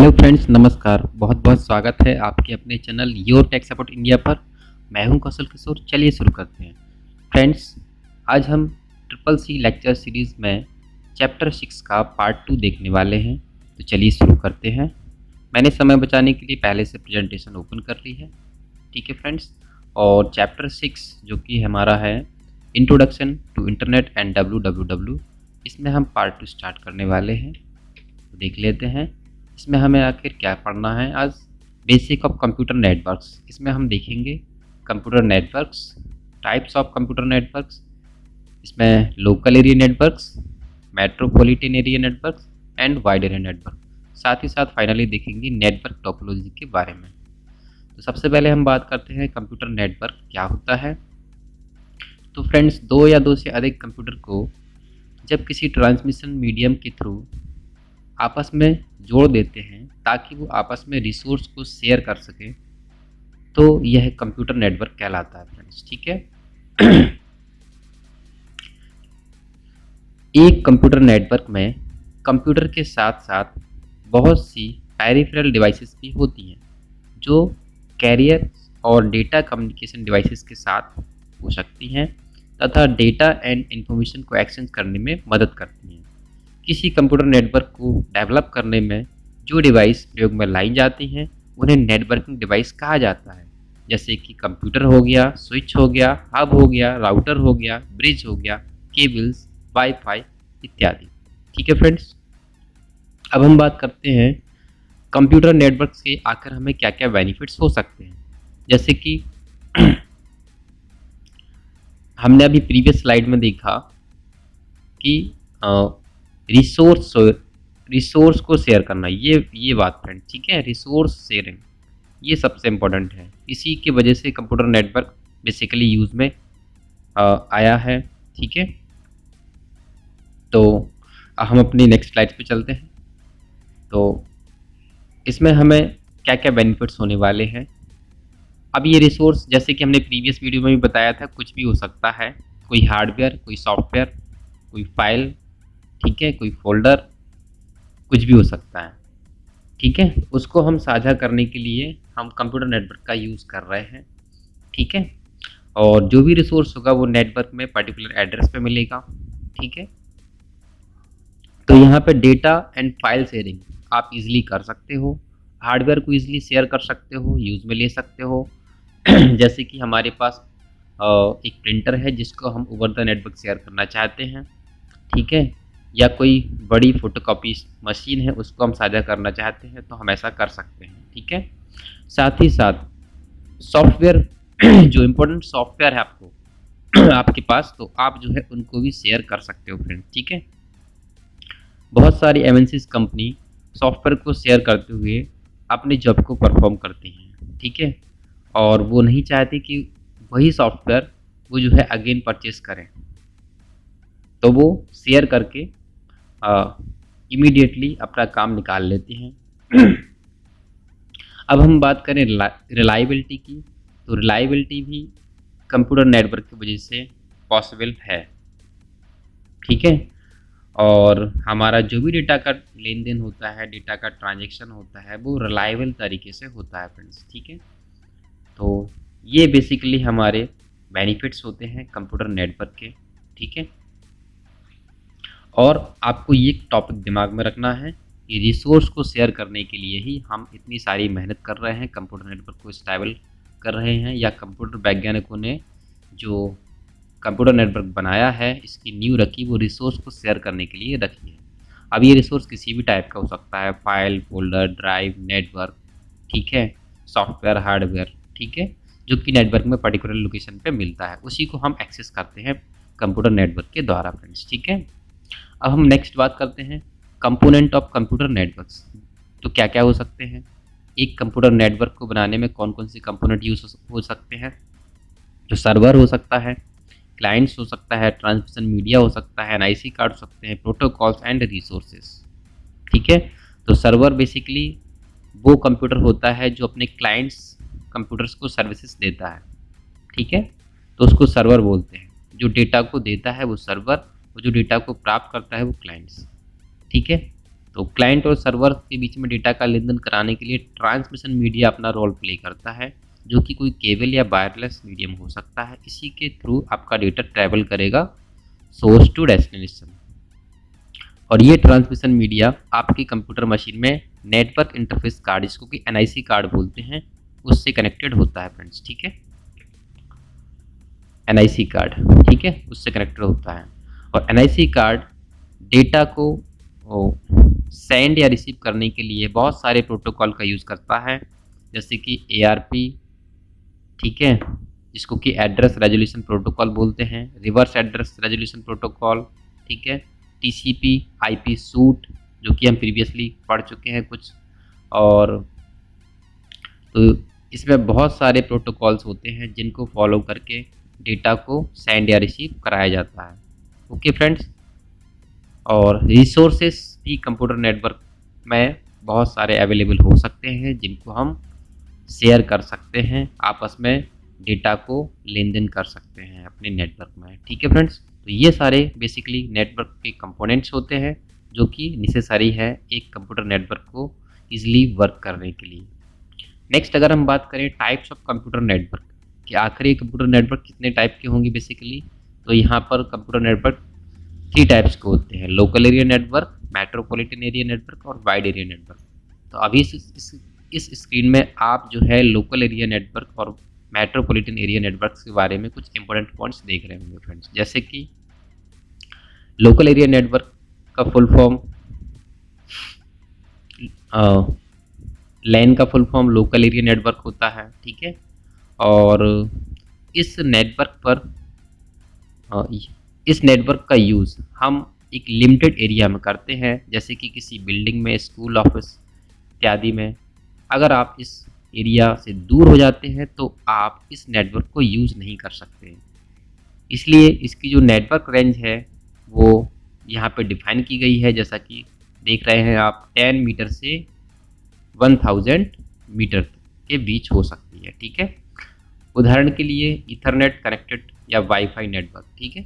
Hello friends, नमस्कार। बहुत बहुत स्वागत है आपके अपने channel your tech support India पर। मैं हूं कौशल किशोर। चलिए शुरू करते हैं। फ्रेंड्स, आज हम ट्रिपल सी लेक्चर सीरीज़ में चैप्टर 6 का पार्ट 2 देखने वाले हैं। तो चलिए शुरू करते हैं। मैंने समय बचाने के लिए पहले से प्रेजेंटेशन ओपन कर ली है। ठीक है फ्रेंड्स, और चैप्टर 6 जो कि हमारा है introduction to internet and W, इसमें हम पार्ट 2 स्टार्ट करने वाले हैं। तो देख लेते हैं इसमें हमें आखिर क्या पढ़ना है। आज बेसिक ऑफ कंप्यूटर नेटवर्क्स, इसमें हम देखेंगे computer networks, types of computer networks, इसमें local area networks, metropolitan area networks and wide area network. साथ ही साथ फाइनली देखेंगे नेटवर्क टोपोलॉजी के बारे में। तो सबसे पहले हम बात करते हैं कंप्यूटर नेटवर्क क्या होता है। तो फ्रेंड्स, दो या दो से अधिक कंप्यूटर को जब किसी ट्रांसमिशन मीडियम के थ्रू आपस में जोड़ देते हैं ताकि वो आपस में रिसोर्स को शेयर कर सके, तो यह कंप्यूटर नेटवर्क कहलाता है फ्रेंड्स। ठीक है। एक कंप्यूटर नेटवर्क में कंप्यूटर के साथ साथ बहुत सी पेरिफेरल डिवाइसेस भी होती हैं जो कैरियर और डेटा कम्युनिकेशन डिवाइसेस के साथ हो सकती हैं तथा डेटा एंड इंफॉर्मेशन को एक्सचेंज करने में मदद करती हैं। किसी कंप्यूटर नेटवर्क को डेवलप करने में जो डिवाइस प्रयोग में लाई जाती हैं उन्हें नेटवर्किंग डिवाइस कहा जाता है, जैसे कि कंप्यूटर हो गया, स्विच हो गया, हब हो गया, राउटर हो गया, ब्रिज हो गया, केबल्स, वाईफाई इत्यादि। ठीक है फ्रेंड्स, अब हम बात करते हैं कंप्यूटर नेटवर्क से आकर हमें क्या क्या बेनिफिट्स हो सकते हैं। जैसे कि हमने अभी प्रीवियस स्लाइड में देखा कि रिसोर्स को शेयर करना, ये बात फ्रेंड। ठीक है, रिसोर्स शेयरिंग ये सबसे इम्पोर्टेंट है। इसी की वजह से कंप्यूटर नेटवर्क बेसिकली यूज़ में आया है। ठीक है, तो हम अपनी नेक्स्ट स्लाइड पे चलते हैं। तो इसमें हमें क्या क्या बेनिफिट्स होने वाले हैं। अब ये रिसोर्स, जैसे कि हमने प्रीवियस वीडियो में भी बताया था, कुछ भी हो सकता है। कोई हार्डवेयर, कोई सॉफ्टवेयर, कोई फाइल, ठीक है, कोई फोल्डर, कुछ भी हो सकता है। ठीक है, उसको हम साझा करने के लिए हम कंप्यूटर नेटवर्क का यूज़ कर रहे हैं। ठीक है, और जो भी रिसोर्स होगा वो नेटवर्क में पर्टिकुलर एड्रेस पे मिलेगा। ठीक है, तो यहाँ पे डेटा एंड फाइल शेयरिंग आप इजीली कर सकते हो। हार्डवेयर को इजीली शेयर कर सकते हो, यूज़ में ले सकते हो। जैसे कि हमारे पास एक प्रिंटर है जिसको हम ओवर द नेटवर्क शेयर करना चाहते हैं। ठीक है, या कोई बड़ी फोटोकॉपी मशीन है उसको हम साझा करना चाहते हैं तो हम ऐसा कर सकते हैं। ठीक है, साथ ही साथ सॉफ्टवेयर जो इम्पोर्टेंट सॉफ्टवेयर है आपको आपके पास, तो आप जो है उनको भी शेयर कर सकते हो फ्रेंड। ठीक है, बहुत सारी एमएनसीज कंपनी सॉफ्टवेयर को शेयर करते हुए अपने जॉब को परफॉर्म करती हैं। ठीक है, और वो नहीं चाहती कि वही सॉफ्टवेयर वो जो है अगेन परचेस करें, तो वो शेयर करके इमीडिएटली अपना काम निकाल लेते हैं। अब हम बात करें रिलायबिलिटी की, तो रिलायबिलिटी भी कंप्यूटर नेटवर्क की वजह से पॉसिबल है। ठीक है, और हमारा जो भी डेटा का लेन देन होता है, डेटा का ट्रांजैक्शन होता है, वो रिलायबल तरीके से होता है फ्रेंड्स। ठीक है, तो ये बेसिकली हमारे बेनिफिट्स होते हैं कंप्यूटर नेटवर्क के। ठीक है, और आपको ये टॉपिक दिमाग में रखना है कि रिसोर्स को शेयर करने के लिए ही हम इतनी सारी मेहनत कर रहे हैं, कंप्यूटर नेटवर्क को स्टेबल कर रहे हैं, या कंप्यूटर वैज्ञानिकों ने जो कंप्यूटर नेटवर्क बनाया है, इसकी नींव रखी, वो रिसोर्स को शेयर करने के लिए रखी है। अब ये रिसोर्स किसी भी टाइप का हो सकता है, फाइल, फोल्डर, ड्राइव, नेटवर्क, ठीक है, सॉफ्टवेयर, हार्डवेयर, ठीक है, जो कि नेटवर्क में पर्टिकुलर लोकेशन पे मिलता है, उसी को हम एक्सेस करते हैं कंप्यूटर नेटवर्क के द्वारा फ्रेंड्स। ठीक है, अब हम नेक्स्ट बात करते हैं कंपोनेंट ऑफ कंप्यूटर नेटवर्क्स। तो क्या क्या हो सकते हैं एक कंप्यूटर नेटवर्क को बनाने में, कौन कौन से कंपोनेंट यूज हो सकते हैं। जो सर्वर हो सकता है, क्लाइंट्स हो सकता है, ट्रांसमिशन मीडिया हो सकता है, एनआईसी कार्ड हो सकते हैं, प्रोटोकॉल्स एंड रिसोर्सेज। ठीक है, तो सर्वर बेसिकली वो कंप्यूटर होता है जो अपने क्लाइंट्स कंप्यूटर्स को सर्विसेज देता है। ठीक है, तो उसको सर्वर बोलते हैं। जो डेटा को देता है वो सर्वर, और जो डेटा को प्राप्त करता है वो क्लाइंट्स। ठीक है, तो क्लाइंट और सर्वर के बीच में डेटा का लेन देन कराने के लिए ट्रांसमिशन मीडिया अपना रोल प्ले करता है, जो कि कोई केबल या वायरलेस मीडियम हो सकता है। इसी के थ्रू आपका डेटा ट्रैवल करेगा सोर्स टू डेस्टिनेशन, और ये ट्रांसमिशन मीडिया आपकी कंप्यूटर मशीन में नेटवर्क इंटरफेस कार्ड, जिसको कि एनआईसी कार्ड बोलते हैं, उससे कनेक्टेड होता है फ्रेंड्स। ठीक है, एनआईसी कार्ड, ठीक है, उससे कनेक्टेड होता है। और एनआईसी कार्ड डेटा को सेंड या रिसीव करने के लिए बहुत सारे प्रोटोकॉल का यूज़ करता है, जैसे कि एआरपी, ठीक है, जिसको कि एड्रेस रेजोल्यूशन प्रोटोकॉल बोलते हैं, रिवर्स एड्रेस रेजोल्यूशन प्रोटोकॉल, ठीक है, टीसीपी, आईपी सूट, जो कि हम प्रीवियसली पढ़ चुके हैं कुछ। और तो इसमें बहुत सारे प्रोटोकॉल्स होते हैं जिनको फॉलो करके डेटा को सेंड या रिसीव कराया जाता है। ओके फ्रेंड्स, और रिसोर्सेस भी कंप्यूटर नेटवर्क में बहुत सारे अवेलेबल हो सकते हैं, जिनको हम शेयर कर सकते हैं, आपस में डेटा को लेन देन कर सकते हैं अपने नेटवर्क में। ठीक है फ्रेंड्स, तो ये सारे बेसिकली नेटवर्क के कंपोनेंट्स होते हैं जो कि नेसेसरी है एक कंप्यूटर नेटवर्क को ईजिली वर्क करने के लिए। नेक्स्ट अगर हम बात करें टाइप्स ऑफ कंप्यूटर नेटवर्क, कि आखिर ये कंप्यूटर नेटवर्क कितने टाइप के होंगे बेसिकली, तो यहाँ पर कंप्यूटर नेटवर्क 3 टाइप्स के होते हैं: local area network, metropolitan area network और वाइड एरिया नेटवर्क। तो अभी इस स्क्रीन में आप जो है लोकल एरिया नेटवर्क और मेट्रोपॉलिटन एरिया नेटवर्क्स के बारे में कुछ इंपॉर्टेंट पॉइंट्स देख रहे होंगे फ्रेंड्स। जैसे कि लोकल एरिया नेटवर्क का फुल फॉर्म, लैन का full form local area network होता है, ठीक है। और इस नेटवर्क का यूज़ हम एक लिमिटेड एरिया में करते हैं, जैसे कि किसी बिल्डिंग में, स्कूल, ऑफिस इत्यादि में। अगर आप इस एरिया से दूर हो जाते हैं तो आप इस नेटवर्क को यूज़ नहीं कर सकते। इसलिए इसकी जो नेटवर्क रेंज है वो यहाँ पे डिफाइन की गई है, जैसा कि देख रहे हैं आप, 10 मीटर से 1000 मीटर के बीच हो सकती है, ठीक है। उदाहरण के लिए ईथरनेट कनेक्टेड या वाईफाई नेटवर्क, ठीक है।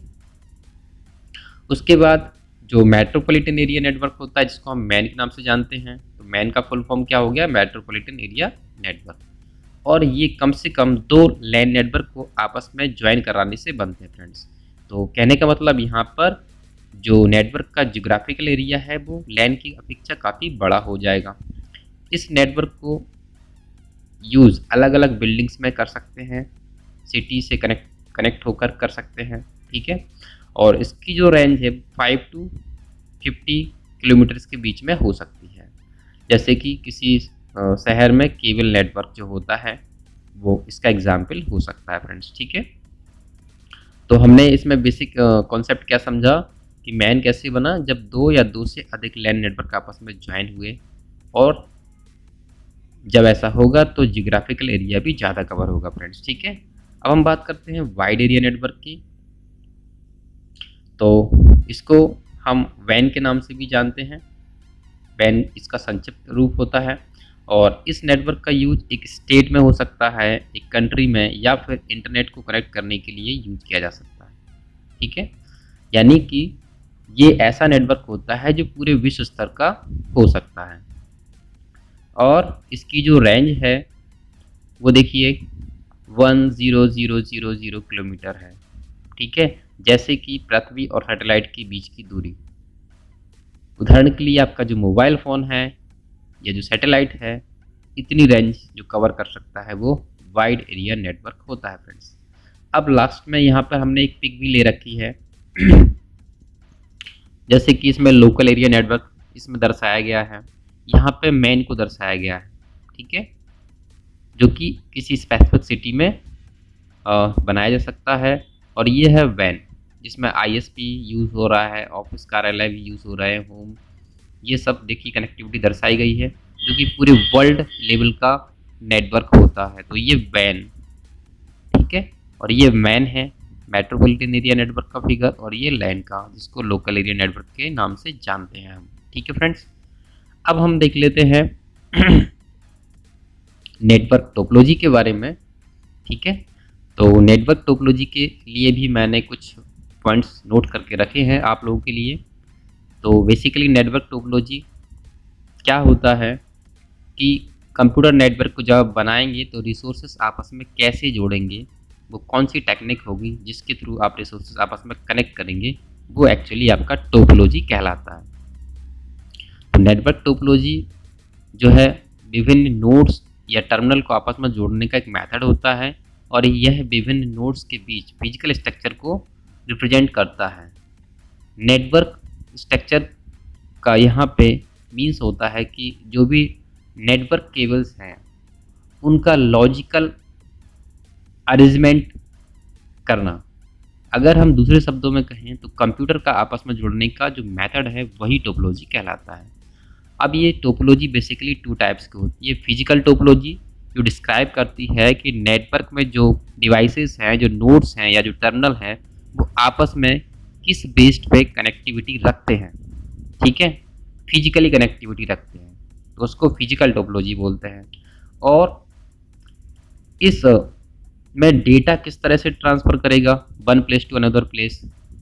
उसके बाद जो मेट्रोपॉलिटन एरिया नेटवर्क होता है, जिसको हम मैन के नाम से जानते हैं, तो मैन का फुल फॉर्म क्या हो गया, मेट्रोपॉलिटन एरिया नेटवर्क। और ये कम से कम 2 लैन नेटवर्क को आपस में ज्वाइन कराने से बनते हैं फ्रेंड्स। तो कहने का मतलब यहाँ पर जो नेटवर्क का जियोग्राफिकल एरिया है वो लैन की अपेक्षा काफ़ी बड़ा हो जाएगा। इस नेटवर्क को यूज़ अलग अलग बिल्डिंग्स में कर सकते हैं, सिटी से कनेक्ट होकर कर सकते हैं, ठीक है। और इसकी जो रेंज है 5 to 50 किलोमीटर्स के बीच में हो सकती है। जैसे कि किसी शहर में केबल नेटवर्क जो होता है वो इसका एग्जाम्पल हो सकता है फ्रेंड्स, ठीक है। तो हमने इसमें बेसिक कॉन्सेप्ट क्या समझा कि मैन कैसे बना, जब 2 या 2 से अधिक लैन नेटवर्क आपस में ज्वाइन हुए, और जब ऐसा होगा तो जियोग्राफिकल एरिया भी ज़्यादा कवर होगा फ्रेंड्स, ठीक है। अब हम बात करते हैं वाइड एरिया नेटवर्क की। तो इसको हम वैन के नाम से भी जानते हैं, वैन इसका संक्षिप्त रूप होता है। और इस नेटवर्क का यूज एक स्टेट में हो सकता है, एक कंट्री में, या फिर इंटरनेट को कनेक्ट करने के लिए यूज किया जा सकता है, ठीक है। यानी कि ये ऐसा नेटवर्क होता है जो पूरे विश्व स्तर का हो सकता है। और इसकी जो रेंज है वो देखिए 10000 किलोमीटर है, ठीक है, जैसे कि पृथ्वी और सैटेलाइट के बीच की दूरी। उदाहरण के लिए आपका जो मोबाइल फ़ोन है या जो सैटेलाइट है, इतनी रेंज जो कवर कर सकता है वो वाइड एरिया नेटवर्क होता है फ्रेंड्स। अब लास्ट में यहाँ पर हमने एक पिक भी ले रखी है जैसे कि इसमें लोकल एरिया नेटवर्क इसमें दर्शाया गया है, यहाँ पे मैन को दर्शाया गया है, ठीक है, जो कि किसी स्पेसिफिक सिटी में बनाया जा सकता है। और ये है वैन, जिसमें आईएसपी यूज़ हो रहा है, ऑफिस कार्यालय भी यूज़ हो रहे हैं, होम, ये सब देखिए कनेक्टिविटी दर्शाई गई है, जो कि पूरे वर्ल्ड लेवल का नेटवर्क होता है। तो ये वैन, ठीक है, और ये मैन है मेट्रोपॉलिटन एरिया नेटवर्क का फिगर, और ये लैन का, जिसको लोकल एरिया नेटवर्क के नाम से जानते हैं हम, ठीक है फ्रेंड्स। अब हम देख लेते हैं नेटवर्क टोपोलॉजी के बारे में, ठीक है। तो नेटवर्क टोपोलॉजी के लिए भी मैंने कुछ पॉइंट्स नोट करके रखे हैं आप लोगों के लिए। तो बेसिकली नेटवर्क टोपोलॉजी क्या होता है कि कंप्यूटर नेटवर्क को जब आप बनाएंगे तो रिसोर्सेस आपस में कैसे जोड़ेंगे, वो कौन सी टेक्निक होगी जिसके थ्रू आप रिसोर्सेस आपस में कनेक्ट करेंगे, वो एक्चुअली आपका टोपोलॉजी कहलाता है। तो नेटवर्क टोपोलॉजी जो है विभिन्न नोड्स या टर्मिनल को आपस में जोड़ने का एक मेथड होता है और यह विभिन्न नोड्स के बीच फिजिकल स्ट्रक्चर को रिप्रेजेंट करता है। नेटवर्क स्ट्रक्चर का यहाँ पे मीन्स होता है कि जो भी नेटवर्क केबल्स हैं उनका लॉजिकल अरेंजमेंट करना। अगर हम दूसरे शब्दों में कहें तो कंप्यूटर का आपस में जोड़ने का जो मेथड है वही टोपोलॉजी कहलाता है। अब ये टोपोलॉजी बेसिकली टू टाइप्स की होती है। फिजिकल टोपोलॉजी जो डिस्क्राइब करती है कि नेटवर्क में जो डिवाइसेस हैं, जो नोड्स हैं या जो टर्मिनल हैं, वो आपस में किस बेस्ड पे कनेक्टिविटी रखते हैं, ठीक है, फिजिकली कनेक्टिविटी रखते हैं, तो उसको फिजिकल टोपोलॉजी बोलते हैं। और इस में डेटा किस तरह से ट्रांसफ़र करेगा one place to another place,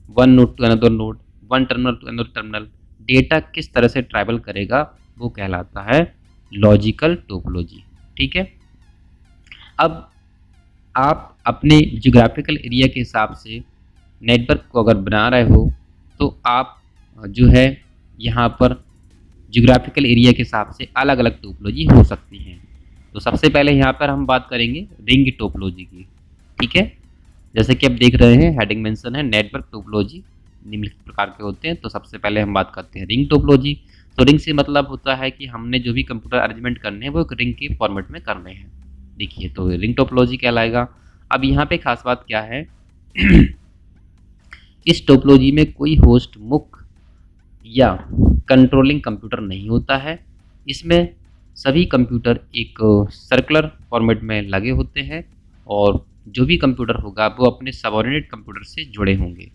one node to another node, one terminal to another terminal, data किस तरह से ट्रैवल करेगा वो कहलाता है लॉजिकल टोपोलॉजी, ठीक है। अब आप अपने जियोग्राफिकल एरिया के हिसाब से नेटवर्क को अगर बना रहे हो तो आप जो है यहाँ पर जियोग्राफिकल एरिया के हिसाब से अलग अलग टोपोलॉजी हो सकती हैं। तो सबसे पहले यहाँ पर हम बात करेंगे रिंग टोपोलॉजी की, ठीक है। जैसे कि आप देख रहे हैं हेडिंग मेंशन है नेटवर्क टोपोलॉजी निम्नलिखित प्रकार के होते हैं। तो सबसे पहले हम बात करते हैं रिंग टोपोलॉजी। तो रिंग से मतलब होता है कि हमने जो भी कंप्यूटर अरेंजमेंट करने हैं वो एक रिंग के फॉर्मेट में करने हैं। देखिए तो रिंग टोपोलॉजी कहलाएगा। अब यहाँ पे खास बात क्या है इस टोपोलॉजी में कोई होस्ट मुख्य या कंट्रोलिंग कंप्यूटर नहीं होता है। इसमें सभी कंप्यूटर एक सर्कुलर फॉर्मेट में लगे होते हैं और जो भी कंप्यूटर होगा वो अपने सबऑर्डिनेट कंप्यूटर से जुड़े होंगे।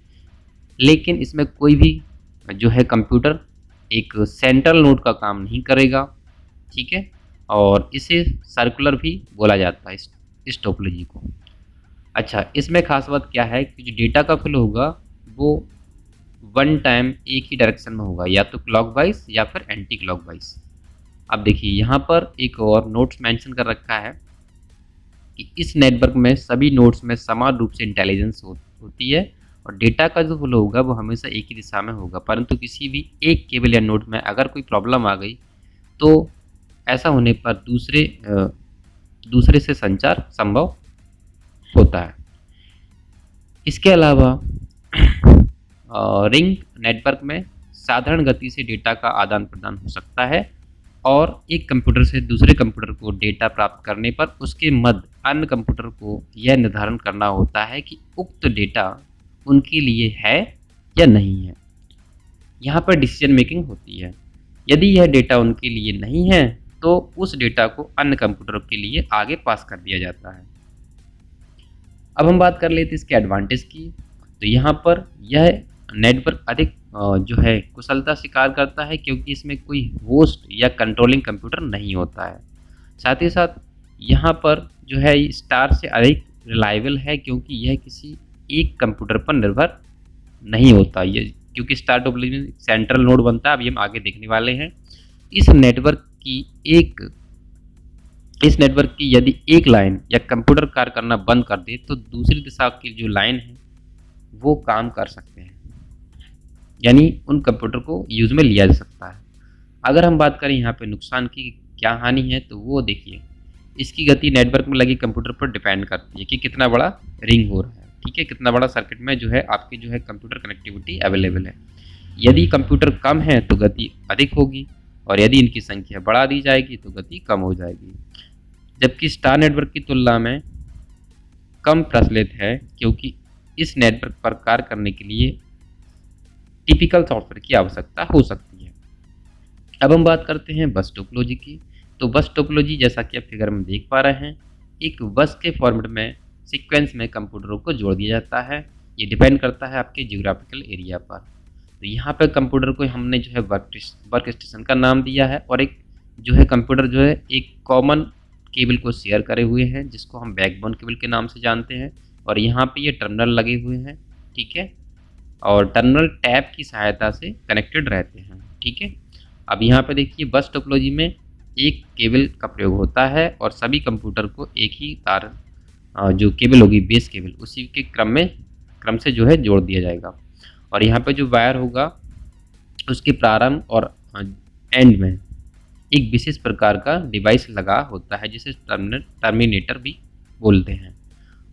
लेकिन इसमें कोई भी जो है कंप्यूटर एक सेंट्रल नोड का काम नहीं करेगा, ठीक है। और इसे सर्कुलर भी बोला जाता है इस टोपोलॉजी को। अच्छा, इसमें खास बात क्या है कि जो डेटा का फ्लो होगा वो वन टाइम एक ही डायरेक्शन में होगा, या तो क्लॉकवाइज या फिर एंटी क्लॉकवाइज। अब देखिए यहाँ पर एक और नोट्स मेंशन कर रखा है कि इस नेटवर्क में सभी नोड्स में समान रूप से इंटेलिजेंस होती है और डेटा का जो फ्लो होगा वो हमेशा एक ही दिशा में होगा। परंतु किसी भी एक केबल या नोड में अगर कोई प्रॉब्लम आ गई तो ऐसा होने पर दूसरे से संचार संभव होता है। इसके अलावा रिंग नेटवर्क में साधारण गति से डेटा का आदान प्रदान हो सकता है और एक कंप्यूटर से दूसरे कंप्यूटर को डेटा प्राप्त करने पर उसके मध्य अन्य कंप्यूटर को यह निर्धारण करना होता है कि उक्त डेटा उनके लिए है या नहीं है। यहाँ पर डिसीजन मेकिंग होती है। यदि यह डेटा उनके लिए नहीं है तो उस डेटा को अन्य कंप्यूटरों के लिए आगे पास कर दिया जाता है। अब हम बात कर लेते हैं इसके एडवांटेज की। तो यहाँ पर यह नेटवर्क अधिक जो है कुशलता से कार्य करता है क्योंकि इसमें कोई होस्ट या कंट्रोलिंग कंप्यूटर नहीं होता है। साथ ही साथ यहाँ पर जो है स्टार से अधिक रिलायबल है क्योंकि यह किसी एक कंप्यूटर पर निर्भर नहीं होता। ये क्योंकि स्टार टोपोलॉजी में सेंट्रल नोड बनता है, अभी हम आगे देखने वाले हैं। इस नेटवर्क की यदि एक लाइन या कंप्यूटर कार्य करना बंद कर दे तो दूसरी दिशा की जो लाइन है वो काम कर सकते हैं, यानी उन कंप्यूटर को यूज में लिया जा सकता है। अगर हम बात करें यहाँ पे नुकसान की क्या हानि है तो वो देखिए, इसकी गति नेटवर्क में लगे कंप्यूटर पर डिपेंड करती है कि कितना बड़ा रिंग हो रहा है, ठीक है, कितना बड़ा सर्किट में जो है आपकी जो है कंप्यूटर कनेक्टिविटी अवेलेबल है। यदि कंप्यूटर कम है तो गति अधिक होगी और यदि इनकी संख्या बढ़ा दी जाएगी तो गति कम हो जाएगी। जबकि स्टार नेटवर्क की तुलना में कम प्रचलित है क्योंकि इस नेटवर्क पर कार्य करने के लिए टिपिकल सॉफ्टवेयर की आवश्यकता हो सकती है। अब हम बात करते हैं बस टोपोलॉजी की। तो बस टोपोलॉजी जैसा कि आप फिगर में देख पा रहे हैं, एक बस के फॉर्मेट में सीक्वेंस में कंप्यूटरों को जोड़ दिया जाता है। ये डिपेंड करता है आपके जियोग्राफिकल एरिया पर। तो यहाँ पर कंप्यूटर को हमने जो है वर्क स्टेशन का नाम दिया है और एक जो है कंप्यूटर जो है एक कॉमन केबल को शेयर करे हुए हैं जिसको हम बैकबोन केबल के नाम से जानते हैं। और यहाँ पे ये टर्मिनल लगे हुए हैं, ठीक है, और टर्मिनल टैब की सहायता से कनेक्टेड रहते हैं, ठीक है। अब यहाँ पे देखिए बस टोपोलॉजी में एक केबल का प्रयोग होता है और सभी कंप्यूटर को एक ही तार जो केबल होगी बेस केबल उसी के क्रम से जो है जोड़ दिया जाएगा। और यहाँ पे जो वायर होगा उसके प्रारंभ और एंड में एक विशेष प्रकार का डिवाइस लगा होता है जिसे टर्मिनेटर भी बोलते हैं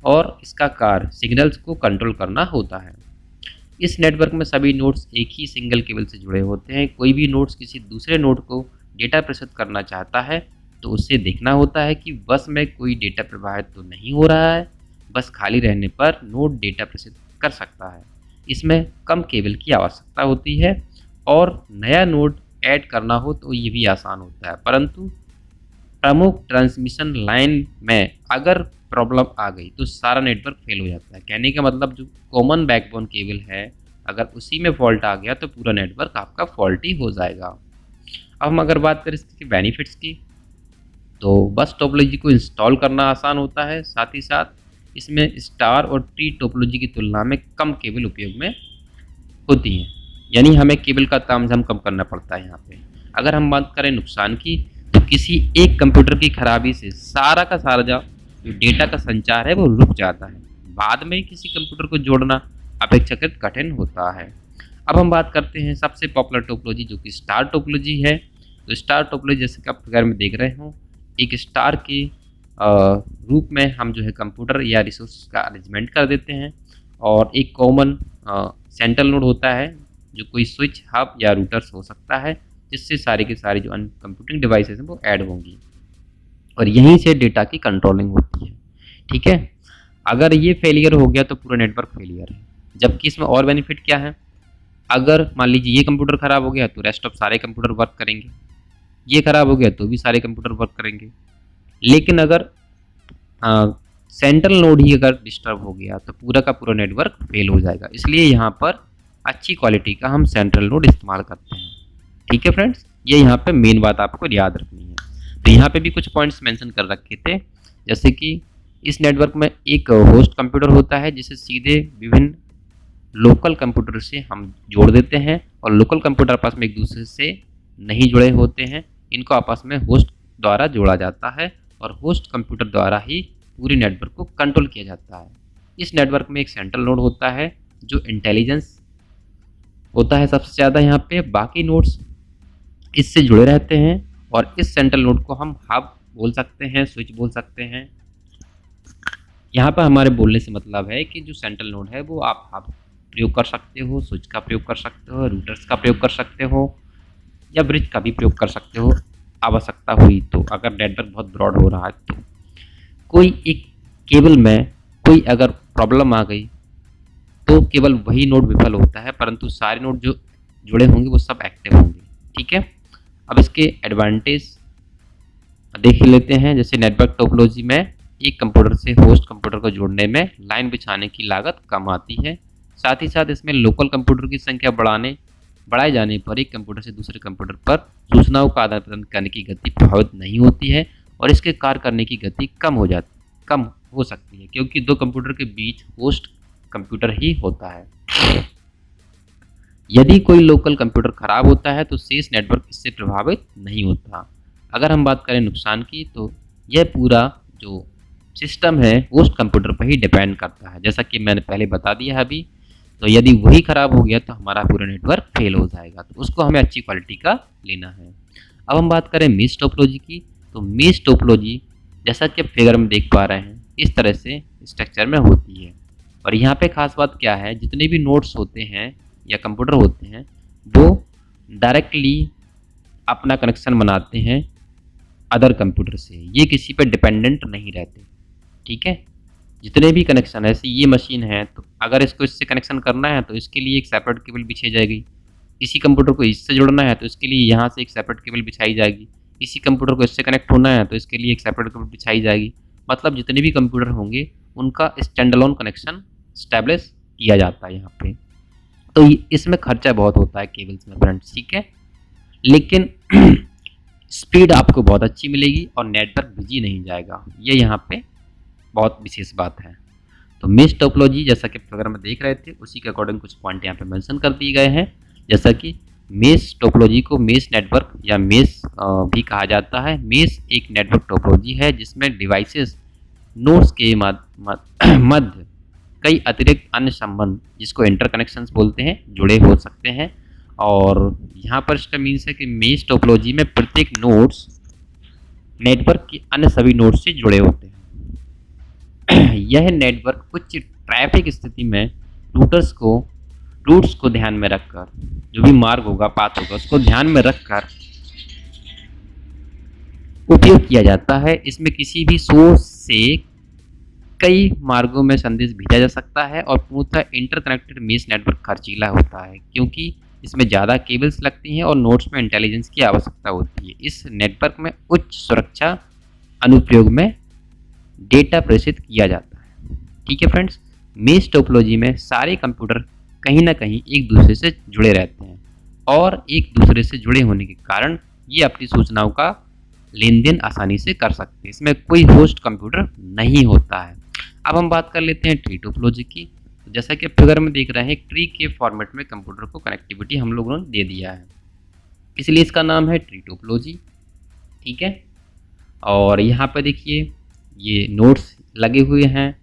और इसका कार्य सिग्नल्स को कंट्रोल करना होता है। इस नेटवर्क में सभी नोड्स एक ही सिंगल केबल से जुड़े होते हैं। कोई भी नोड्स किसी दूसरे नोड को डेटा प्रेषित करना चाहता है तो उससे देखना होता है कि बस में कोई डेटा प्रवाहित तो नहीं हो रहा है। बस खाली रहने पर नोड डेटा प्रेषित कर सकता है। इसमें कम केबल की आवश्यकता होती है और नया नोड ऐड करना हो तो ये भी आसान होता है, परंतु प्रमुख ट्रांसमिशन लाइन में अगर प्रॉब्लम आ गई तो सारा नेटवर्क फेल हो जाता है। कहने का मतलब जो कॉमन बैकबोन केबल है अगर उसी में फॉल्ट आ गया तो पूरा नेटवर्क आपका फॉल्टी हो जाएगा। अब हम अगर बात करें इसके बेनिफिट्स की तो बस टोपोलॉजी को इंस्टॉल करना आसान होता है, साथ ही साथ इसमें स्टार और ट्री टोपोलॉजी की तुलना में कम केबल उपयोग में होती हैं, यानी हमें केबल का तामझाम कम करना पड़ता है। यहाँ पे अगर हम बात करें नुकसान की तो किसी एक कंप्यूटर की खराबी से सारा का सारा जो डेटा का संचार है वो रुक जाता है। बाद में किसी कंप्यूटर को जोड़ना अपेक्षाकृत कठिन होता है। अब हम बात करते हैं सबसे पॉपुलर टोपोलॉजी जो कि स्टार टोपोलॉजी है। तो स्टार टोपोलॉजी जैसे कि आप फिगर में देख रहे हो एक स्टार के रूप में हम जो है कंप्यूटर या रिसोर्स का अरेंजमेंट कर देते हैं और एक कॉमन सेंट्रल नोड होता है जो कोई स्विच हब या रूटर्स हो सकता है जिससे सारी के सारी जो कंप्यूटिंग डिवाइसेस हैं वो ऐड होंगी और यहीं से डेटा की कंट्रोलिंग होती है। ठीक है, अगर ये फेलियर हो गया तो पूरा नेटवर्क फेलियर है। जबकि इसमें और बेनिफिट क्या है, अगर मान लीजिए ये कंप्यूटर खराब हो गया तो रेस्ट ऑफ सारे कंप्यूटर वर्क करेंगे, ये खराब हो गया तो भी सारे कंप्यूटर वर्क करेंगे। लेकिन अगर सेंट्रल नोड ही अगर डिस्टर्ब हो गया तो पूरा का पूरा नेटवर्क फेल हो जाएगा। इसलिए यहाँ पर अच्छी क्वालिटी का हम सेंट्रल नोड इस्तेमाल करते हैं। ठीक है फ्रेंड्स, ये यहाँ पे मेन बात आपको याद रखनी है। तो यहाँ पे भी कुछ पॉइंट्स मेंशन कर रखे थे, जैसे कि इस नेटवर्क में एक होस्ट कंप्यूटर होता है जिसे सीधे विभिन्न लोकल कंप्यूटर से हम जोड़ देते हैं और लोकल कंप्यूटर आपस में एक दूसरे से नहीं जुड़े होते हैं। इनको आपस में होस्ट द्वारा जोड़ा जाता है और होस्ट कंप्यूटर द्वारा ही पूरी नेटवर्क को कंट्रोल किया जाता है। इस नेटवर्क में एक सेंट्रल नोड होता है जो इंटेलिजेंस होता है सबसे ज़्यादा यहाँ पे, बाकी नोड्स इससे जुड़े रहते हैं और इस सेंट्रल नोड को हम हब बोल सकते हैं, स्विच बोल सकते हैं। यहाँ पर हमारे बोलने से मतलब है कि जो सेंट्रल नोड है वो आप हब प्रयोग कर सकते हो, स्विच का प्रयोग कर सकते हो, रूटर्स का प्रयोग कर सकते हो या ब्रिज का भी प्रयोग कर सकते हो आवश्यकता हुई तो। अगर नेटवर्क बहुत ब्रॉड हो रहा है तो कोई एक केबल में कोई अगर प्रॉब्लम आ गई तो केवल वही नोड विफल होता है, परंतु सारे नोड जो जुड़े होंगे वो सब एक्टिव होंगे। ठीक है, अब इसके एडवांटेज देख लेते हैं। जैसे नेटवर्क टोपोलॉजी में एक कंप्यूटर से होस्ट कंप्यूटर को जोड़ने में लाइन बिछाने की लागत कम आती है। साथ ही साथ इसमें लोकल कंप्यूटर की संख्या बढ़ाए जाने पर एक कंप्यूटर से दूसरे कंप्यूटर पर सूचनाओं का आदान प्रदान करने की गति प्रभावित नहीं होती है और इसके कार्य करने की गति कम हो सकती है क्योंकि दो कंप्यूटर के बीच होस्ट कंप्यूटर ही होता है। यदि कोई लोकल कंप्यूटर खराब होता है तो शेष नेटवर्क इससे प्रभावित नहीं होता। अगर हम बात करें नुकसान की तो यह पूरा जो सिस्टम है होस्ट कंप्यूटर पर ही डिपेंड करता है, जैसा कि मैंने पहले बता दिया है अभी। तो यदि वही खराब हो गया तो हमारा पूरा नेटवर्क फेल हो जाएगा, तो उसको हमें अच्छी क्वालिटी का लेना है। अब हम बात करें मेश टोपोलॉजी की, तो मेश टोपोलॉजी जैसा कि आप फिगर में देख पा रहे हैं इस तरह से स्ट्रक्चर में होती है। और यहाँ पे खास बात क्या है, जितने भी नोड्स होते हैं या कंप्यूटर होते हैं वो डायरेक्टली अपना कनेक्शन बनाते हैं अदर कंप्यूटर से, ये किसी पर डिपेंडेंट नहीं रहते। ठीक है, जितने भी कनेक्शन है, ऐसे ये मशीन है तो अगर इसको इससे कनेक्शन करना है तो इसके लिए एक सेपरेट केबल बिछाई जाएगी। इसी कंप्यूटर को इससे जोड़ना है तो इसके लिए यहाँ से एक सेपरेट केबल बिछाई जाएगी। इसी कंप्यूटर को इससे कनेक्ट होना है तो इसके लिए एक सेपरेट केबल बिछाई जाएगी। मतलब जितने भी कंप्यूटर होंगे उनका स्टैंडअलोन कनेक्शन स्टैब्लिश किया जाता है यहाँ पे। तो इसमें खर्चा बहुत होता है केबल्स में फ्रेंड्स। ठीक है, लेकिन स्पीड आपको बहुत अच्छी मिलेगी और नेटवर्क बिजी नहीं जाएगा, ये यहाँ पे बहुत विशेष बात है। तो मेश टोपोलॉजी जैसा कि अगर हम देख रहे थे उसी के अकॉर्डिंग कुछ पॉइंट यहाँ पे मेंशन कर दिए गए हैं, जैसा कि मेश टोपोलॉजी को मेश नेटवर्क या मेश भी कहा जाता है। मेश एक नेटवर्क टोपोलॉजी है जिसमें डिवाइसेस नोड्स के मध्य कई अतिरिक्त अन्य संबंध, जिसको इंटरकनेक्शंस बोलते हैं, जुड़े हो सकते हैं। और यहाँ पर इसका मीन्स है कि मेश टोपोलॉजी में प्रत्येक नोड्स नेटवर्क के अन्य सभी नोड्स से जुड़े होते हैं। यह नेटवर्क उच्च ट्रैफिक स्थिति में रूट्स को ध्यान में रखकर, जो भी मार्ग होगा, पाथ होगा, उसको ध्यान में रखकर उपयोग किया जाता है। इसमें किसी भी सोर्स से कई मार्गों में संदेश भेजा जा सकता है और पूर्णतः इंटरकनेक्टेड मेश नेटवर्क खर्चीला होता है क्योंकि इसमें ज़्यादा केबल्स लगती हैं और नोड्स में इंटेलिजेंस की आवश्यकता होती है। इस नेटवर्क में उच्च सुरक्षा अनुप्रयोग में डेटा प्रेषित किया जाता है। ठीक है फ्रेंड्स, मेश टोपोलॉजी में सारे कंप्यूटर कहीं ना कहीं एक दूसरे से जुड़े रहते हैं और एक दूसरे से जुड़े होने के कारण ये अपनी सूचनाओं का लेन देन आसानी से कर सकते हैं। इसमें कोई होस्ट कंप्यूटर नहीं होता है। अब हम बात कर लेते हैं ट्री टोपोलॉजी की। तो जैसा कि फिगर में देख रहे हैं, एक ट्री के फॉर्मेट में कंप्यूटर को कनेक्टिविटी हम लोगों ने दे दिया है, इसलिए इसका नाम है ट्री टोपोलॉजी। ठीक है, और यहाँ पर देखिए ये नोड्स लगे हुए हैं,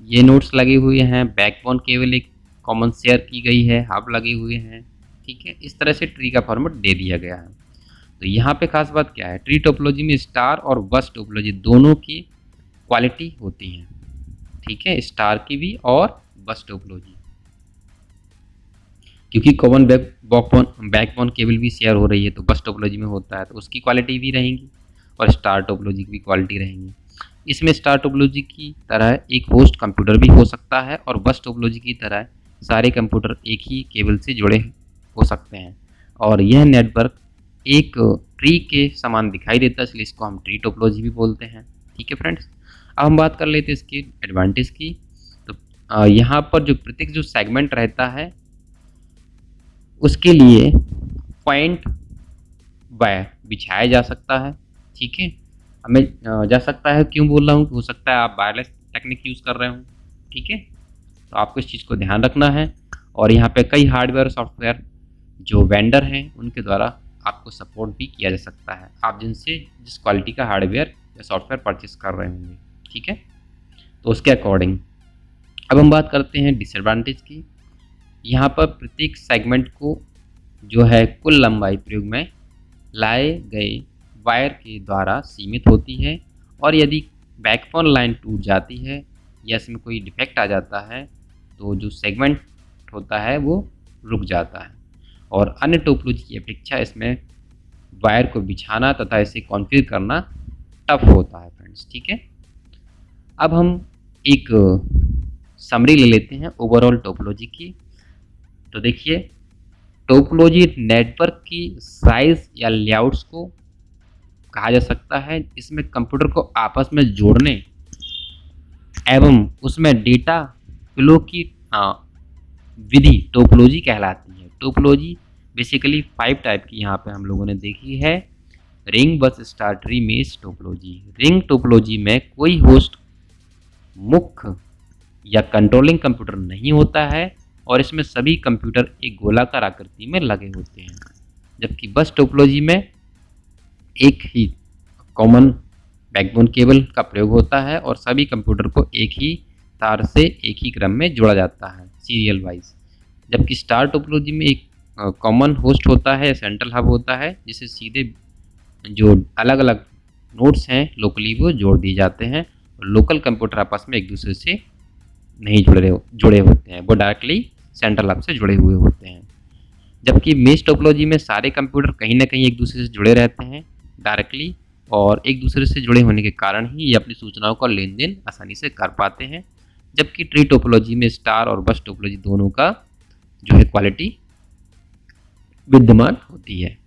ये नोड्स लगे हुए हैं, बैकबोन केवल एक कॉमन शेयर की गई है, हब लगे हुए हैं। ठीक है, इस तरह से ट्री का फॉर्मेट दे दिया गया है। तो यहाँ पे खास बात क्या है, ट्री टोपोलॉजी में स्टार और बस टोपोलॉजी दोनों की क्वालिटी होती हैं। ठीक है, स्टार की भी और बस टोपोलॉजी, क्योंकि कॉमन बैकबोन केबल भी शेयर हो रही है तो बस टोपोलॉजी में होता है, तो उसकी क्वालिटी भी रहेंगी और स्टार टोपोलॉजी की भी क्वालिटी रहेंगी। इसमें स्टार टोपोलॉजी की तरह एक होस्ट कंप्यूटर भी हो सकता है और बस टोपोलॉजी की तरह सारे कंप्यूटर एक ही केबल से जुड़े हो सकते हैं और यह नेटवर्क एक ट्री के समान दिखाई देता है, इसलिए इसको हम ट्री टोपोलॉजी भी बोलते हैं। ठीक है फ्रेंड्स, अब हम बात कर लेते हैं इसकी एडवांटेज की। तो यहाँ पर जो प्रत्येक जो सेगमेंट रहता है उसके लिए पॉइंट वायर बिछाया जा सकता है। ठीक है, हमें जा सकता है, क्यों बोल रहा हूँ, हो सकता है आप वायरलेस टेक्निक यूज़ कर रहे हो। ठीक है, तो आपको इस चीज़ को ध्यान रखना है। और यहाँ पे कई हार्डवेयर और सॉफ्टवेयर जो वेंडर हैं उनके द्वारा आपको सपोर्ट भी किया जा सकता है, आप जिस क्वालिटी का हार्डवेयर या सॉफ्टवेयर परचेस कर रहे होंगे। ठीक है, तो उसके अकॉर्डिंग अब हम बात करते हैं डिसएडवांटेज की। यहाँ पर प्रत्येक सेगमेंट को जो है कुल लंबाई प्रयोग में लाए गए वायर के द्वारा सीमित होती है और यदि बैकबोन लाइन टूट जाती है या इसमें कोई डिफेक्ट आ जाता है तो जो सेगमेंट होता है वो रुक जाता है और अन्य टोपोलॉजी की अपेक्षा इसमें वायर को बिछाना तथा इसे कॉन्फ़िगर करना टफ होता है फ्रेंड्स। ठीक है, अब हम एक समरी ले लेते हैं ओवरऑल टोपोलॉजी की। तो देखिए, टोपोलॉजी नेटवर्क की साइज या लेआउट्स को कहा जा सकता है। इसमें कंप्यूटर को आपस में जोड़ने एवं उसमें डेटा फ्लो की विधि टोपोलॉजी कहलाती है। टोपोलॉजी बेसिकली 5 टाइप की यहाँ पे हम लोगों ने देखी है। रिंग, बस, star, tree, mesh topology. Ring topology में कोई होस्ट मुख्य या कंट्रोलिंग कंप्यूटर नहीं होता है और इसमें सभी कंप्यूटर एक गोलाकार आकृति में लगे होते हैं, जबकि बस टोपोलॉजी में एक ही कॉमन बैकबोन केबल का प्रयोग होता है और सभी कंप्यूटर को एक ही तार से एक ही क्रम में जोड़ा जाता है सीरियल वाइज। जबकि स्टार टोपोलॉजी में एक कॉमन होस्ट होता है, सेंट्रल हब होता है, जिसे सीधे जो अलग अलग नोड्स हैं लोकली वो जोड़ दिए जाते हैं और लोकल कंप्यूटर आपस में एक दूसरे से नहीं जुड़े होते हैं, वो डायरेक्टली सेंट्रल हब से जुड़े हुए होते हैं। जबकि मेश टोपोलॉजी में सारे कंप्यूटर कहीं ना कहीं एक दूसरे से जुड़े रहते हैं डायरेक्टली और एक दूसरे से जुड़े होने के कारण ही ये अपनी सूचनाओं का लेन देन आसानी से कर पाते हैं। जबकि ट्री टोपोलॉजी में स्टार और बस टोपोलॉजी दोनों का जो है क्वालिटी विद्यमान होती है,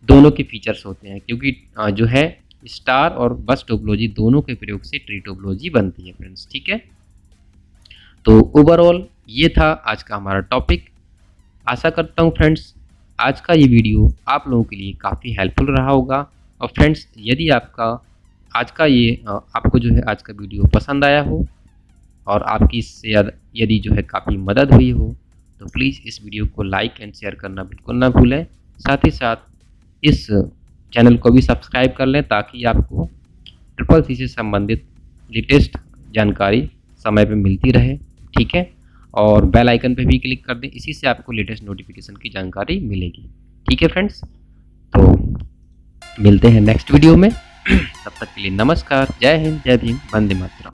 दोनों के फीचर्स होते हैं, क्योंकि जो है स्टार और बस टोपोलॉजी दोनों के प्रयोग से ट्री टोपोलॉजी बनती है फ्रेंड्स। ठीक है, तो ओवरऑल ये था आज का हमारा टॉपिक। आशा करता हूँ फ्रेंड्स आज का ये वीडियो आप लोगों के लिए काफ़ी हेल्पफुल रहा होगा। और फ्रेंड्स यदि आपको जो है आज का वीडियो पसंद आया हो और आपकी इससे यदि जो है काफ़ी मदद हुई हो तो प्लीज़ इस वीडियो को लाइक एंड शेयर करना बिल्कुल ना भूलें। साथ ही साथ इस चैनल को भी सब्सक्राइब कर लें ताकि आपको ट्रिपल सी से संबंधित लेटेस्ट जानकारी समय पे मिलती रहे, ठीक है? और बेल आइकन पे भी क्लिक कर दें, इसी से आपको लेटेस्ट नोटिफिकेशन की जानकारी मिलेगी। ठीक है फ्रेंड्स, तो मिलते हैं नेक्स्ट वीडियो में। तब तक के लिए नमस्कार, जय हिंद, जय भीम, वंदे मातरम।